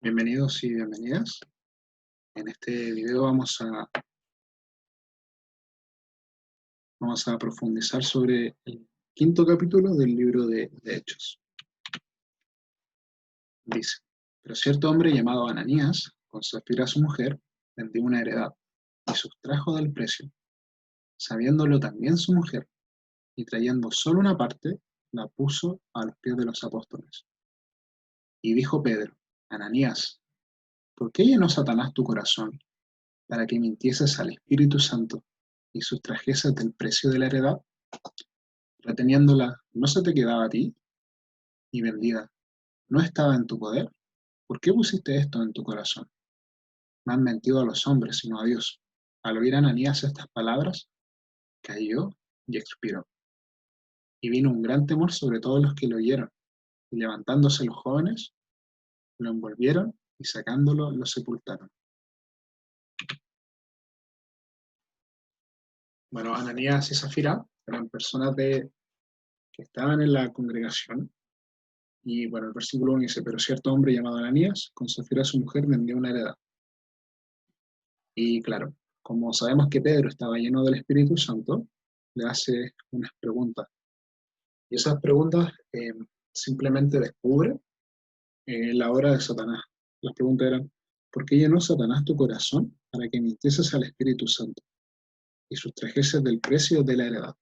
Bienvenidos y bienvenidas. En este video vamos a profundizar sobre el quinto capítulo del libro de Hechos. Dice, pero cierto hombre llamado Ananías, con Safira su mujer, vendió una heredad y sustrajo del precio, sabiéndolo también su mujer, y trayendo solo una parte, la puso a los pies de los apóstoles. Y dijo Pedro, Ananías, ¿por qué llenó Satanás tu corazón para que mintieses al Espíritu Santo y sustrajeses del precio de la heredad? Reteniéndola, ¿no se te quedaba a ti? Y vendida, ¿no estaba en tu poder? ¿Por qué pusiste esto en tu corazón? No han mentido a los hombres, sino a Dios. Al oír Ananías estas palabras, cayó y expiró. Y vino un gran temor sobre todos los que lo oyeron. Y levantándose los jóvenes, lo envolvieron y sacándolo, lo sepultaron. Bueno, Ananías y Zafira eran personas que estaban en la congregación. Y bueno, el versículo 1 dice, pero cierto hombre llamado Ananías, con Zafira su mujer, vendió una heredad. Y claro, como sabemos que Pedro estaba lleno del Espíritu Santo, le hace unas preguntas. Y esas preguntas simplemente descubre la obra de Satanás. Las preguntas eran, ¿por qué llenó Satanás tu corazón para que mintieses al Espíritu Santo y sustrajeses del precio de la heredad?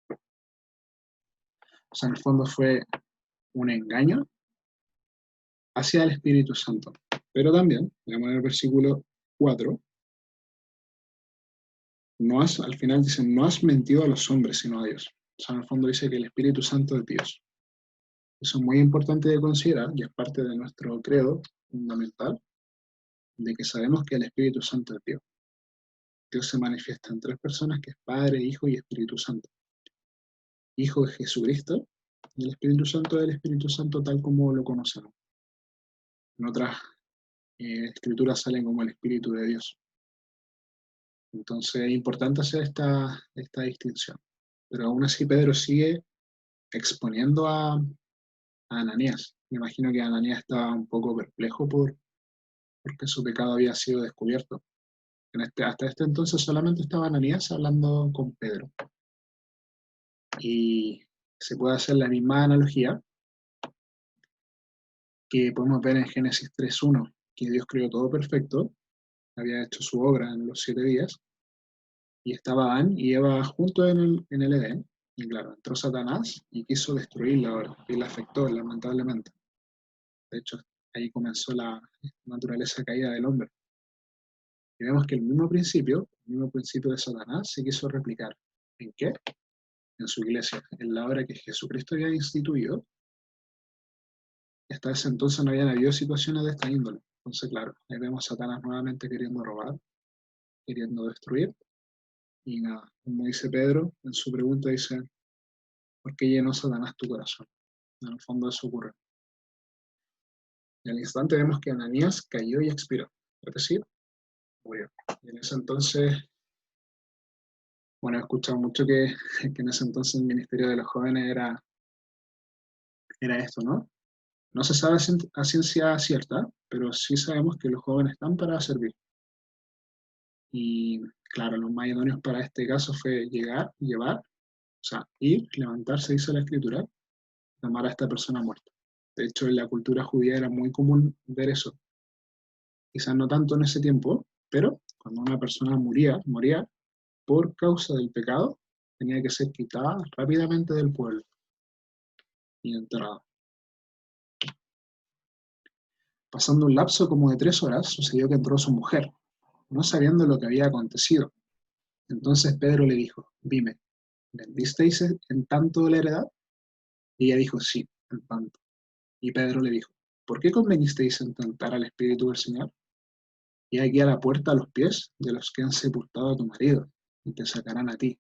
O sea, en el fondo fue un engaño hacia el Espíritu Santo. Pero también, veamos en el versículo 4, al final dice, no has mentido a los hombres, sino a Dios. O sea, en el fondo dice que el Espíritu Santo es Dios. Eso es muy importante de considerar y es parte de nuestro credo fundamental, de que sabemos que el Espíritu Santo es Dios. Dios se manifiesta en tres personas, que es Padre, Hijo y Espíritu Santo. Hijo es Jesucristo y el Espíritu Santo es el Espíritu Santo tal como lo conocemos. En otras escrituras salen como el Espíritu de Dios. Entonces es importante hacer esta distinción. Pero aún así Pedro sigue exponiendo a Ananías. Me imagino que Ananías estaba un poco perplejo porque su pecado había sido descubierto. Hasta este entonces solamente estaba Ananías hablando con Pedro. Y se puede hacer la misma analogía que podemos ver en Génesis 3:1, que Dios creó todo perfecto, había hecho su obra en los 7 días, y estaba Adán y Eva juntos en el Edén. Y claro, entró Satanás y quiso destruir la obra, y la afectó lamentablemente. De hecho, ahí comenzó la naturaleza caída del hombre. Y vemos que el mismo principio de Satanás, se quiso replicar. ¿En qué? En su iglesia, en la obra que Jesucristo había instituido. Hasta ese entonces no habían habido situaciones de esta índole. Entonces, claro, ahí vemos a Satanás nuevamente queriendo robar, queriendo destruir. Y nada, como dice Pedro, en su pregunta dice, ¿por qué llenó Satanás tu corazón? En el fondo eso ocurre. Y al instante vemos que Ananías cayó y expiró. Es decir, murió. Y en ese entonces, bueno, he escuchado mucho que en ese entonces el ministerio de los jóvenes era esto, ¿no? No se sabe a ciencia cierta, pero sí sabemos que los jóvenes están para servir. Y claro, los más idóneos para este caso fue llevar, o sea, ir, levantarse, dice la escritura, llamar a esta persona muerta. De hecho, en la cultura judía era muy común ver eso. Quizás no tanto en ese tiempo, pero cuando una persona moría por causa del pecado, tenía que ser quitada rápidamente del pueblo y enterrada. Pasando un lapso como de 3 horas, sucedió que entró su mujer, no sabiendo lo que había acontecido. Entonces Pedro le dijo, dime, ¿vendisteis en tanto la heredad? Y ella dijo, sí, en tanto. Y Pedro le dijo, ¿por qué convenisteis en tentar al Espíritu del Señor? Y aquí a la puerta a los pies de los que han sepultado a tu marido, y te sacarán a ti.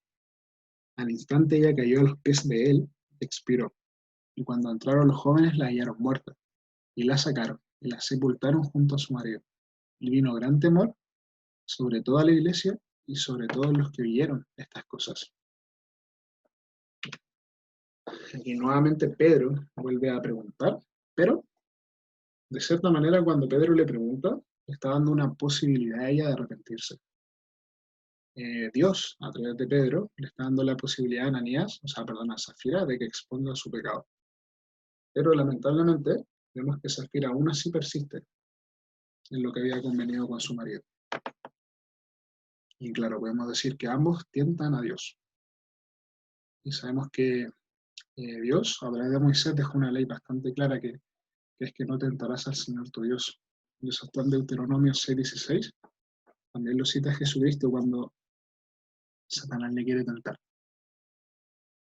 Al instante ella cayó a los pies de él, y expiró. Y cuando entraron los jóvenes la hallaron muerta, y la sacaron, y la sepultaron junto a su marido. Y vino gran temor sobre toda la iglesia y sobre todos los que oyeron estas cosas. Aquí nuevamente Pedro vuelve a preguntar, pero De cierta manera, cuando Pedro le pregunta, le está dando una posibilidad a ella de arrepentirse. Dios, a través de Pedro, le está dando la posibilidad a Ananías, o sea, perdón, a Zafira, de que exponga su pecado. Pero lamentablemente, vemos que Zafira aún así persiste en lo que había convenido con su marido. Y claro, podemos decir que ambos tientan a Dios. Y sabemos que Dios, a través de Moisés, dejó una ley bastante clara que es que no tentarás al Señor tu Dios. Y eso está en Deuteronomio 6:16. También lo cita Jesucristo cuando Satanás le quiere tentar.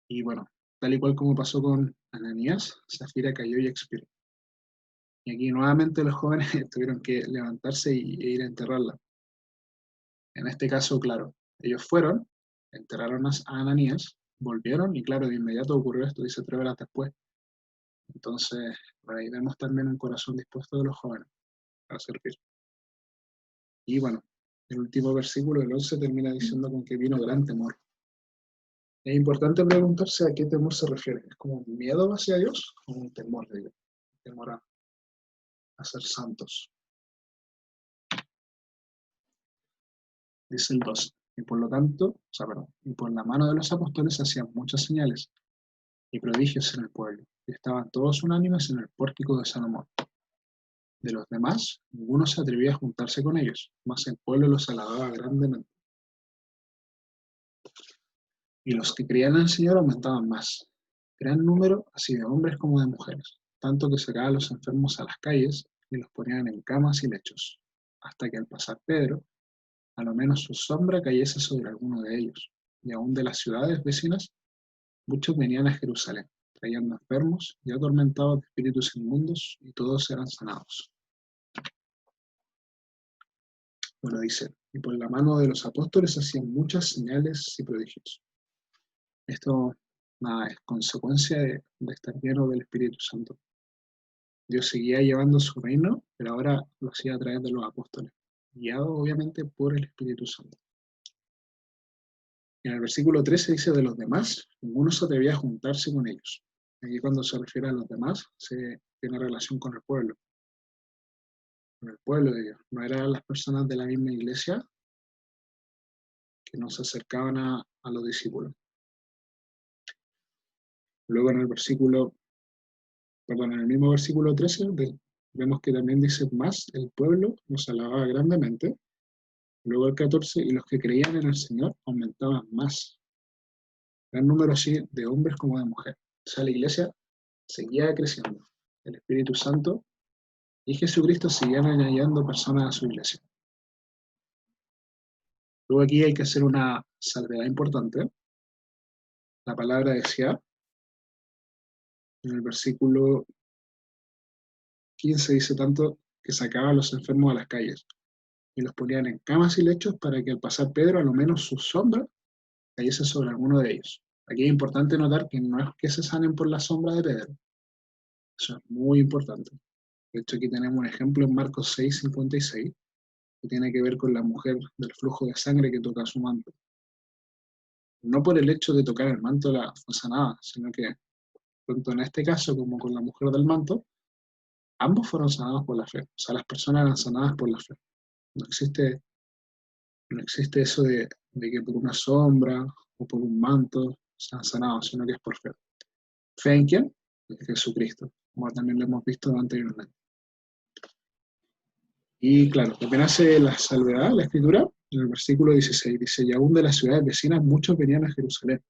Y bueno, tal y cual como pasó con Ananías, Zafira cayó y expiró. Y aquí nuevamente los jóvenes tuvieron que levantarse e ir a enterrarla. En este caso, claro, ellos fueron, enterraron a Ananías, volvieron y claro, de inmediato ocurrió esto, dice 3 horas después. Entonces, por ahí vemos también un corazón dispuesto de los jóvenes para servir. Y bueno, el último versículo, el 11, termina diciendo con que vino gran temor. Es importante preguntarse a qué temor se refiere. ¿Es como un miedo hacia Dios o un temor de Dios? Temor a ser santos. Dice el 12. Y por lo tanto, o sea, perdón, y por la mano de los apóstoles se hacían muchas señales y prodigios en el pueblo, y estaban todos unánimes en el pórtico de Salomón. De los demás, ninguno se atrevía a juntarse con ellos, mas el pueblo los alababa grandemente. Y los que creían en el Señor aumentaban más, gran número así de hombres como de mujeres, tanto que sacaban a los enfermos a las calles y los ponían en camas y lechos, hasta que al pasar Pedro, a lo menos su sombra cayese sobre alguno de ellos, y aun de las ciudades vecinas, muchos venían a Jerusalén, trayendo enfermos y atormentados de espíritus inmundos, y todos eran sanados. Bueno, dice, y por la mano de los apóstoles hacían muchas señales y prodigios. Esto, nada, es consecuencia de estar lleno del Espíritu Santo. Dios seguía llevando su reino, pero ahora lo hacía a través de los apóstoles, guiado obviamente por el Espíritu Santo. En el versículo 13 dice de los demás, ninguno se atrevía a juntarse con ellos. Aquí cuando se refiere a los demás, se tiene relación con el pueblo de Dios. No eran las personas de la misma iglesia que no se acercaban a los discípulos. Luego en el versículo, perdón, en el mismo versículo 13, vemos que también dice más, el pueblo nos alababa grandemente. Luego el 14, y los que creían en el Señor aumentaban más. Gran número así de hombres como de mujeres. O sea, la iglesia seguía creciendo. El Espíritu Santo y Jesucristo seguían añadiendo personas a su iglesia. Luego aquí hay que hacer una salvedad importante. La palabra decía, en el versículo 15 dice tanto que sacaba a los enfermos a las calles y los ponían en camas y lechos para que al pasar Pedro, a lo menos su sombra cayese sobre alguno de ellos. Aquí es importante notar que no es que se sanen por la sombra de Pedro. Eso es muy importante. De hecho, aquí tenemos un ejemplo en Marcos 6:56, que tiene que ver con la mujer del flujo de sangre que toca su manto. No por el hecho de tocar el manto la fue sanada, sino que tanto en este caso como con la mujer del manto, ambos fueron sanados por la fe. O sea, las personas eran sanadas por la fe. No existe, no existe eso de que por una sombra o por un manto sean sanados, sino que es por fe. ¿Fe en quién? En Jesucristo, como también lo hemos visto anteriormente. Y claro, también hace la salvedad, la escritura, en el versículo 16, dice, y aún de las ciudades vecinas muchos venían a Jerusalén.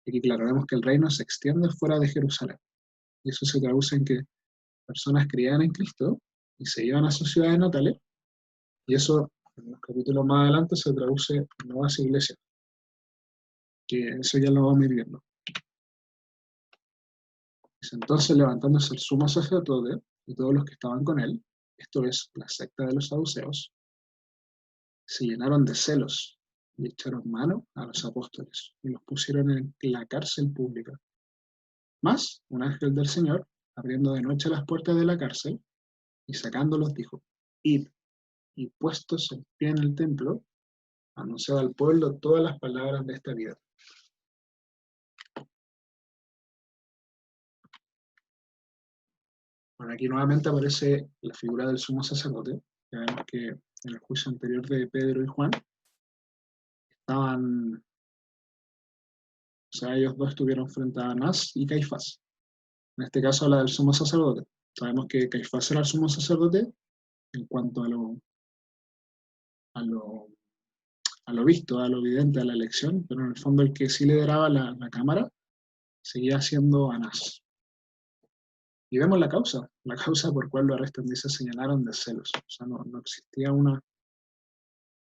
Y aquí, claro, vemos que el reino se extiende fuera de Jerusalén. Y eso se traduce en que personas creían en Cristo y se iban a sus ciudades natales. Y eso, en los capítulos más adelante, se traduce en nuevas iglesias. Que eso ya lo vamos a ir viendo. Dice, entonces, levantándose el sumo sacerdote y todos los que estaban con él, esto es, la secta de los saduceos, se llenaron de celos y echaron mano a los apóstoles y los pusieron en la cárcel pública. Mas un ángel del Señor, abriendo de noche las puertas de la cárcel y sacándolos, dijo, id, y puestos en pie en el templo, anunciaba al pueblo todas las palabras de esta vida. Bueno, aquí nuevamente aparece la figura del sumo sacerdote. Ya vemos que en el juicio anterior de Pedro y Juan estaban, o sea, ellos dos estuvieron frente a Anás y Caifás. En este caso habla del sumo sacerdote. Sabemos que Caifás era el sumo sacerdote en cuanto a lo, a lo visto, a lo evidente, a la elección, pero en el fondo el que sí lideraba la cámara seguía siendo Anás. Y vemos la causa por cual lo arrestan, dice, señalaron de celos. O sea, no existía una,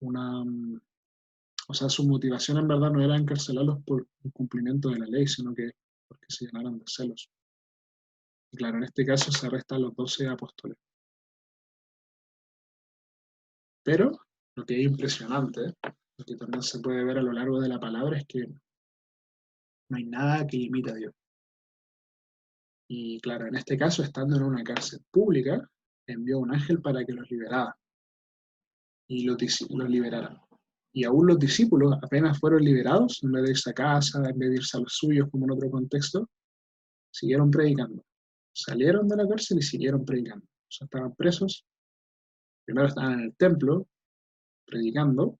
o sea, su motivación en verdad no era encarcelarlos por el cumplimiento de la ley, sino que porque se llenaron de celos. Y claro, en este caso se arrestan a los 12 apóstoles. Pero lo que es impresionante, lo que también se puede ver a lo largo de la palabra, es que no hay nada que limite a Dios. Y claro, en este caso, estando en una cárcel pública, envió un ángel para que los liberara y los liberara. Y aún los discípulos, apenas fueron liberados, en vez de irse a casa, en vez de irse a los suyos, como en otro contexto, siguieron predicando. Salieron de la cárcel y siguieron predicando. O sea, estaban presos, primero estaban en el templo, predicando,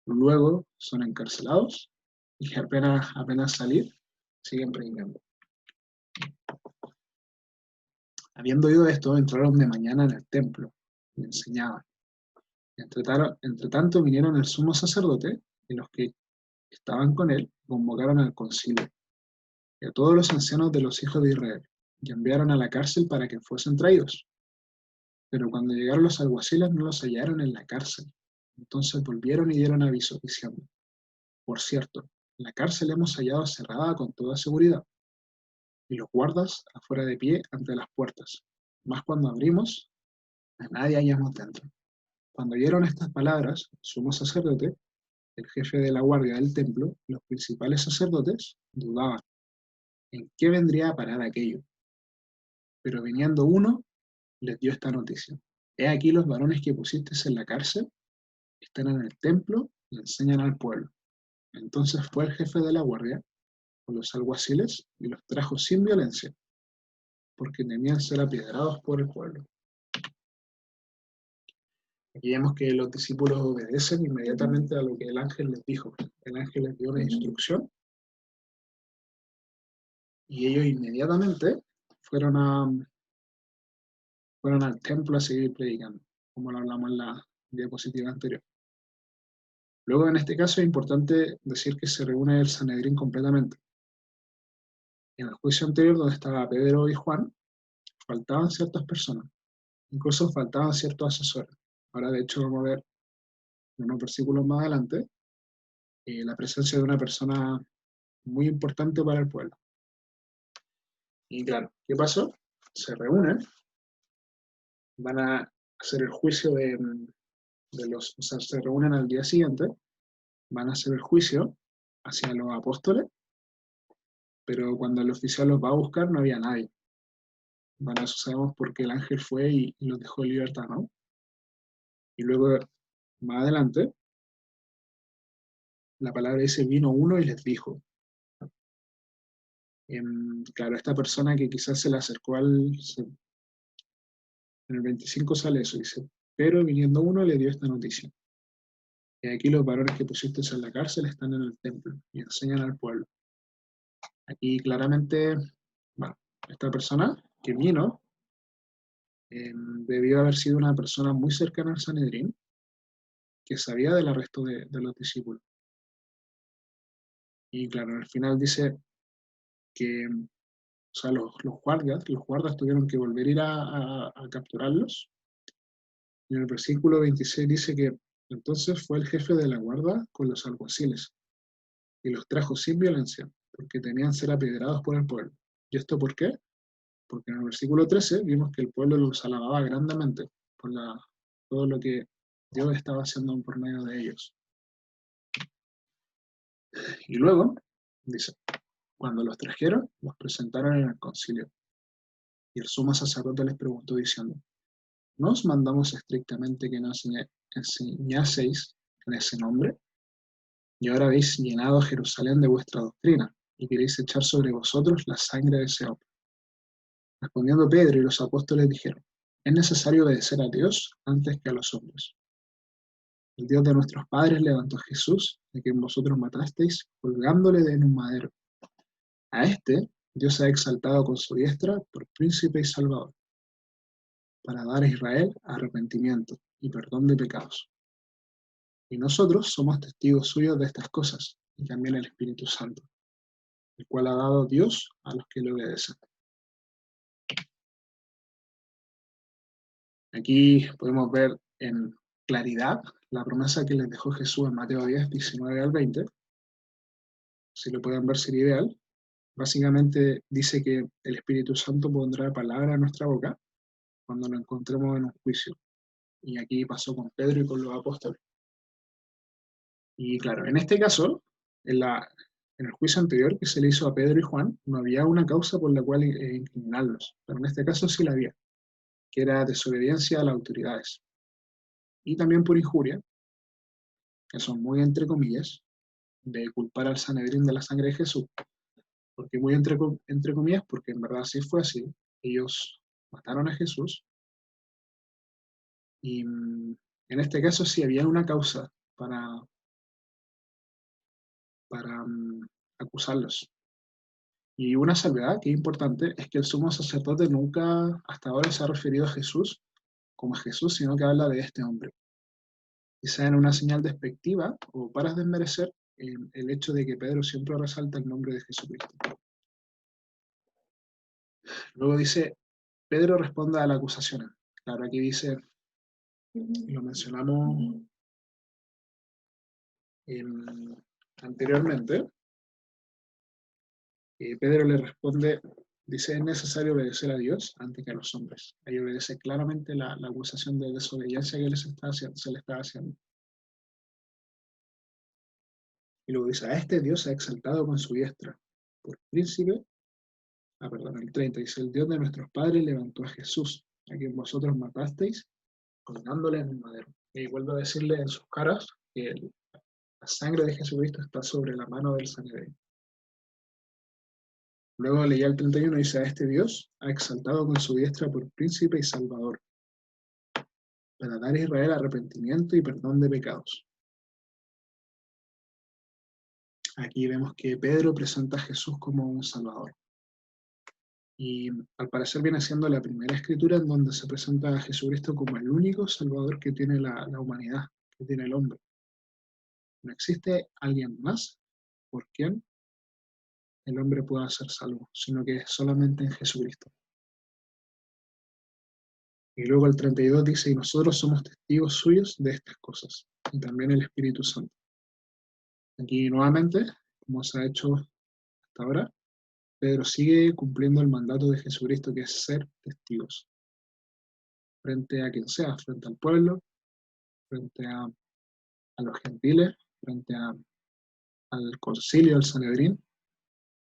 luego son encarcelados y apenas salir, siguen predicando. Habiendo oído esto, entraron de mañana en el templo y enseñaban. Entre tanto vinieron el sumo sacerdote y los que estaban con él convocaron al concilio y a todos los ancianos de los hijos de Israel y enviaron a la cárcel para que fuesen traídos. Pero cuando llegaron los alguaciles no los hallaron en la cárcel. Entonces volvieron y dieron aviso diciendo: por cierto, la cárcel hemos hallado cerrada con toda seguridad y los guardas afuera de pie ante las puertas. Mas cuando abrimos, a nadie hallamos dentro. Cuando oyeron estas palabras, el sumo sacerdote, el jefe de la guardia del templo y los principales sacerdotes dudaban en qué vendría a parar aquello. Pero viniendo uno, les dio esta noticia: he aquí los varones que pusiste en la cárcel están en el templo y enseñan al pueblo. Entonces fue el jefe de la guardia con los alguaciles y los trajo sin violencia, porque temían ser apiedrados por el pueblo. Aquí vemos que los discípulos obedecen inmediatamente a lo que el ángel les dijo. El ángel les dio una instrucción y ellos inmediatamente fueron al templo a seguir predicando, como lo hablamos en la diapositiva anterior. Luego, en este caso, es importante decir que se reúne el Sanedrín completamente. En el juicio anterior, donde estaba Pedro y Juan, faltaban ciertas personas, incluso faltaban ciertos asesores. Ahora, de hecho, vamos a ver en unos versículos más adelante la presencia de una persona muy importante para el pueblo. Y claro, ¿qué pasó? Se reúnen, van a hacer el juicio o sea, se reúnen al día siguiente, van a hacer el juicio hacia los apóstoles, pero cuando el oficial los va a buscar no había nadie. Bueno, eso sabemos porque el ángel fue y los dejó en libertad, ¿no? Y luego, más adelante, la palabra dice: vino uno y les dijo. Claro, esta persona que quizás se le acercó en el 25 sale eso, dice: pero viniendo uno le dio esta noticia: y aquí los varones que pusiste en la cárcel están en el templo y enseñan al pueblo. Aquí claramente, bueno, esta persona que vino debió haber sido una persona muy cercana al Sanedrín, que sabía del arresto de los discípulos. Y claro, al final dice que, o sea, los guardas tuvieron que volver a ir a capturarlos. Y en el versículo 26 dice que entonces fue el jefe de la guarda con los alguaciles y los trajo sin violencia, porque temían ser apedreados por el pueblo. ¿Y esto por qué? Porque en el versículo 13 vimos que el pueblo los alababa grandemente por todo lo que Dios estaba haciendo por medio de ellos. Y luego, dice, cuando los trajeron, los presentaron en el concilio. Y el sumo sacerdote les preguntó diciendo: ¿no os mandamos estrictamente que no enseñaseis en ese nombre? Y ahora habéis llenado a Jerusalén de vuestra doctrina, y queréis echar sobre vosotros la sangre de ese hombre. Respondiendo Pedro y los apóstoles dijeron: es necesario obedecer a Dios antes que a los hombres. El Dios de nuestros padres levantó a Jesús, a quien vosotros matasteis, colgándole en un madero. A este Dios ha exaltado con su diestra por príncipe y salvador, para dar a Israel arrepentimiento y perdón de pecados. Y nosotros somos testigos suyos de estas cosas, y también el Espíritu Santo, el cual ha dado Dios a los que le obedecen. Aquí podemos ver en claridad la promesa que les dejó Jesús en Mateo 10, 19 al 20. Si lo pueden ver sería ideal. Básicamente dice que el Espíritu Santo pondrá palabra en nuestra boca cuando nos encontremos en un juicio. Y aquí pasó con Pedro y con los apóstoles. Y claro, en este caso, en el juicio anterior que se le hizo a Pedro y Juan, no había una causa por la cual incriminarlos, pero en este caso sí la había, que era desobediencia a las autoridades. Y también por injuria, que son muy entre comillas, de culpar al Sanedrín de la sangre de Jesús. Porque muy entre comillas, porque en verdad sí fue así. Ellos mataron a Jesús y en este caso sí había una causa para acusarlos. Y una salvedad que es importante es que el sumo sacerdote nunca hasta ahora se ha referido a Jesús como a Jesús, sino que habla de este hombre. Quizá en una señal despectiva o para desmerecer el hecho de que Pedro siempre resalta el nombre de Jesucristo. Luego dice, Pedro responde a la acusación. Claro, aquí dice, lo mencionamos anteriormente, Pedro le responde, dice, es necesario obedecer a Dios antes que a los hombres. Ahí obedece claramente la acusación de desobediencia que se le está haciendo. Y luego dice, a este Dios ha exaltado con su diestra, por príncipe, perdón, el 30, dice, el Dios de nuestros padres levantó a Jesús, a quien vosotros matasteis, colgándole en el madero. Y vuelvo a decirle en sus caras que la sangre de Jesucristo está sobre la mano del Sanedrín. Luego leía el 31 y dice, a este Dios ha exaltado con su diestra por príncipe y salvador, para dar a Israel arrepentimiento y perdón de pecados. Aquí vemos que Pedro presenta a Jesús como un salvador. Y al parecer viene siendo la primera escritura en donde se presenta a Jesucristo como el único salvador que tiene la humanidad, que tiene el hombre. No existe alguien más por quien el hombre pueda ser salvo, sino que solamente en Jesucristo. Y luego el 32 dice, y nosotros somos testigos suyos de estas cosas, y también el Espíritu Santo. Aquí nuevamente, como se ha hecho hasta ahora, Pedro sigue cumpliendo el mandato de Jesucristo, que es ser testigos, frente a quien sea, frente al pueblo, frente a los gentiles, frente al concilio, al Sanedrín,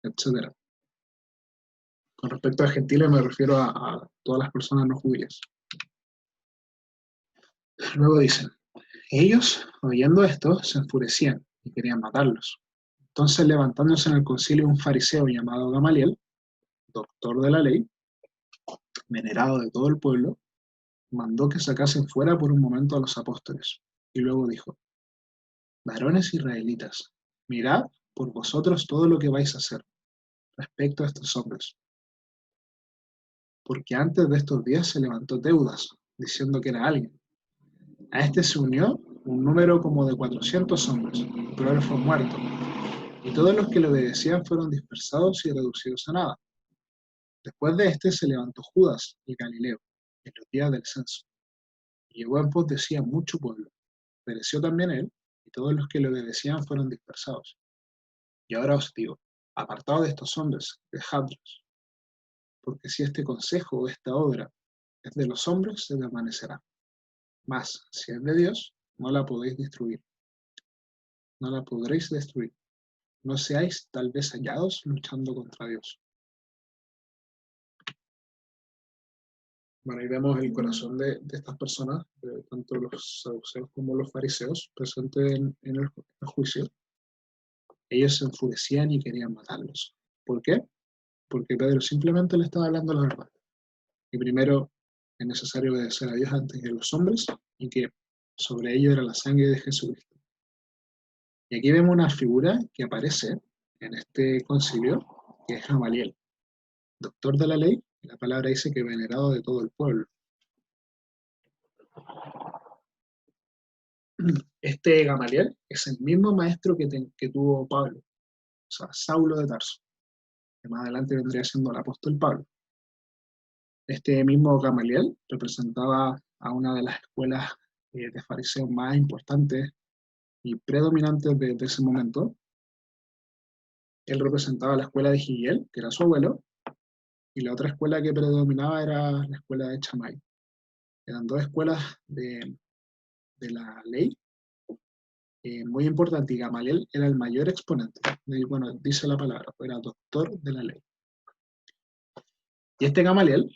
etc. Con respecto a gentiles me refiero a todas las personas no judías. Luego dicen, ellos, oyendo esto, se enfurecían y querían matarlos. Entonces, levantándose en el concilio un fariseo llamado Gamaliel, doctor de la ley, venerado de todo el pueblo, mandó que sacasen fuera por un momento a los apóstoles. Y luego dijo, varones israelitas, mirad por vosotros todo lo que vais a hacer respecto a estos hombres. Porque antes de estos días se levantó Teudas, diciendo que era alguien. A este se unió un número como de 400 hombres, pero él fue muerto. Y todos los que le obedecían fueron dispersados y reducidos a nada. Después de este se levantó Judas, el Galileo, en los días del censo. Y llegó en pos de sí a mucho pueblo. Pereció también él, y todos los que le obedecían fueron dispersados. Y ahora os digo, apartaos de estos hombres, dejadlos, porque si este consejo o esta obra es de los hombres, se desvanecerá. Mas, si es de Dios, no la podéis destruir. No la podréis destruir. No seáis tal vez hallados luchando contra Dios. Bueno, ahí vemos el corazón de estas personas, tanto los saduceos como los fariseos, presentes en el juicio. Ellos se enfurecían y querían matarlos. ¿Por qué? porque Pedro simplemente le estaba hablando la verdad. Y primero es necesario obedecer a Dios antes que a los hombres, y que sobre ello era la sangre de Jesucristo. Y aquí vemos una figura que aparece en este concilio, que es Gamaliel, doctor de la ley, y la palabra dice que venerado de todo el pueblo. Este Gamaliel es el mismo maestro que tuvo Pablo, o sea, Saulo de Tarso, que más adelante vendría siendo el apóstol Pablo. Este mismo Gamaliel representaba a una de las escuelas de fariseos más importantes y predominantes de ese momento. Él representaba la escuela de Hillel, que era su abuelo, y la otra escuela que predominaba era la escuela de Shammai. Eran dos escuelas de la ley muy importantes, y Gamaliel era el mayor exponente. Bueno, dice la palabra, era doctor de la ley. Y este Gamaliel,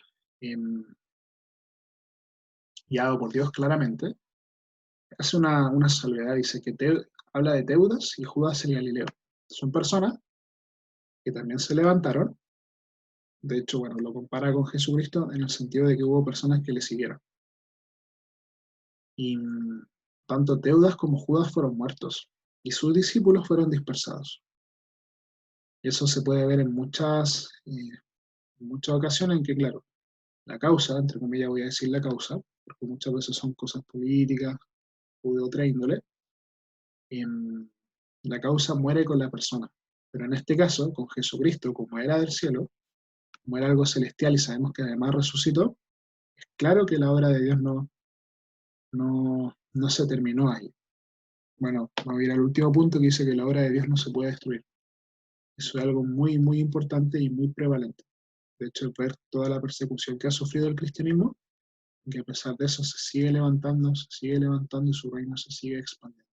guiado por Dios claramente, hace una salvedad, dice que habla de Teudas y Judas el Galileo. Son personas que también se levantaron. De hecho, bueno, lo compara con Jesucristo en el sentido de que hubo personas que le siguieron. Y tanto Teudas como Judas fueron muertos, y sus discípulos fueron dispersados. Y eso se puede ver en muchas ocasiones en que, claro, la causa, entre comillas voy a decir la causa, porque muchas veces son cosas políticas o de otra índole, la causa muere con la persona. Pero en este caso, con Jesucristo, como era del cielo, como era algo celestial y sabemos que además resucitó, es claro que la obra de Dios no se terminó ahí. Bueno, vamos a ir al último punto que dice que la obra de Dios no se puede destruir. Eso es algo muy, muy importante y muy prevalente. De hecho, ver toda la persecución que ha sufrido el cristianismo, que a pesar de eso se sigue levantando y su reino se sigue expandiendo.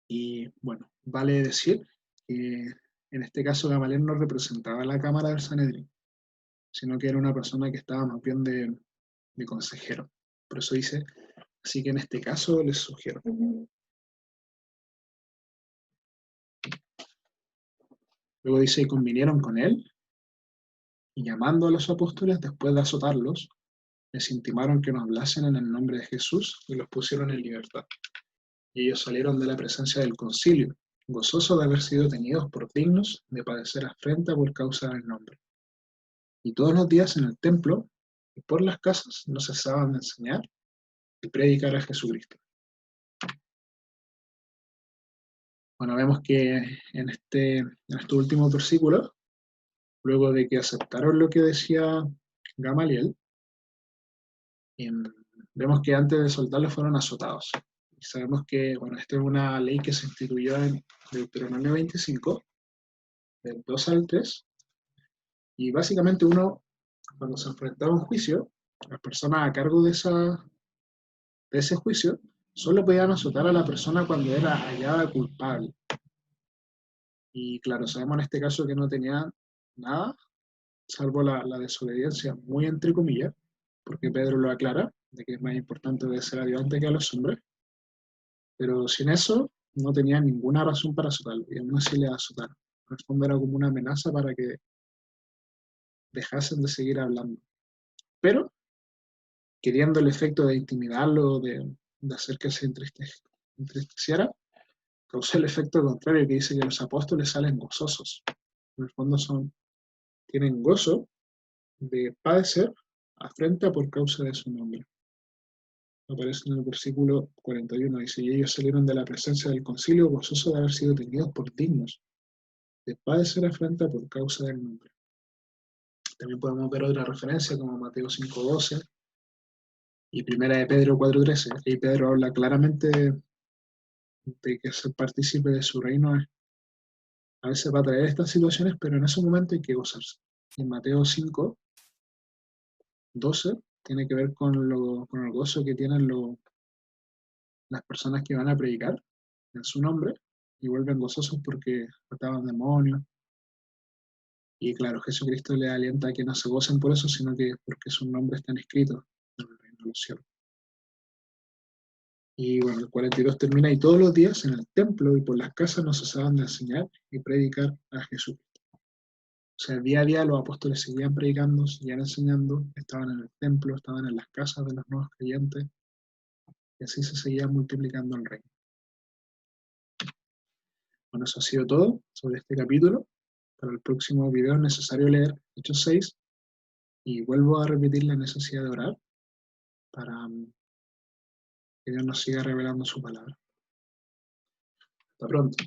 Y bueno, vale decir que en este caso Gamaliel no representaba la Cámara del Sanedrín, sino que era una persona que estaba más bien de consejero. Por eso dice, así que en este caso les sugiero. Luego dice, y convinieron con él, y llamando a los apóstoles, después de azotarlos, les intimaron que no hablasen en el nombre de Jesús y los pusieron en libertad. Y ellos salieron de la presencia del concilio, gozosos de haber sido tenidos por dignos de padecer afrenta por causa del nombre. Y todos los días en el templo y por las casas no cesaban de enseñar y predicar a Jesucristo. Bueno, vemos que en estos últimos versículos, luego de que aceptaron lo que decía Gamaliel, vemos que antes de soltarlos fueron azotados. Y sabemos que, bueno, esta es una ley que se instituyó en Deuteronomio 25, del 2 al 3, y básicamente uno, cuando se enfrentaba a un juicio, las personas a cargo de ese juicio solo podían azotar a la persona cuando era hallada culpable. Y claro, sabemos en este caso que no tenía nada, salvo la desobediencia, muy entre comillas, porque Pedro lo aclara, de que es más importante obedecer a Dios antes que a los hombres, pero sin eso no tenía ninguna razón para azotarlo, y aún así le azotaron. En el fondo era como una amenaza para que dejasen de seguir hablando. Pero, queriendo el efecto de intimidarlo, de hacer que se entristeciera, causó el efecto contrario, que dice que los apóstoles salen gozosos. En el fondo tienen gozo de padecer afrenta por causa de su nombre. Aparece en el versículo 41, dice, y ellos salieron de la presencia del concilio gozosos de haber sido tenidos por dignos de padecer afrenta por causa del nombre. También podemos ver otra referencia como Mateo 5:12 y Primera de Pedro 4:13. Y Pedro habla claramente de que ser partícipe de su reino a veces va a traer estas situaciones, pero en ese momento hay que gozarse. Y en Mateo 5:12 tiene que ver con el gozo que tienen las personas que van a predicar en su nombre y vuelven gozosos porque mataban demonios. Y claro, Jesucristo le alienta a que no se gocen por eso, sino que porque sus nombres están escritos en el reino de los cielos. Y bueno, el 42 termina, y todos los días en el templo y por las casas no cesaban de enseñar y predicar a Jesús. O sea, día a día los apóstoles seguían predicando, seguían enseñando, estaban en el templo, estaban en las casas de los nuevos creyentes, y así se seguía multiplicando el reino. Bueno, eso ha sido todo sobre este capítulo. Para el próximo video es necesario leer Hechos 6, y vuelvo a repetir la necesidad de orar para que Dios nos siga revelando su palabra. Hasta pronto.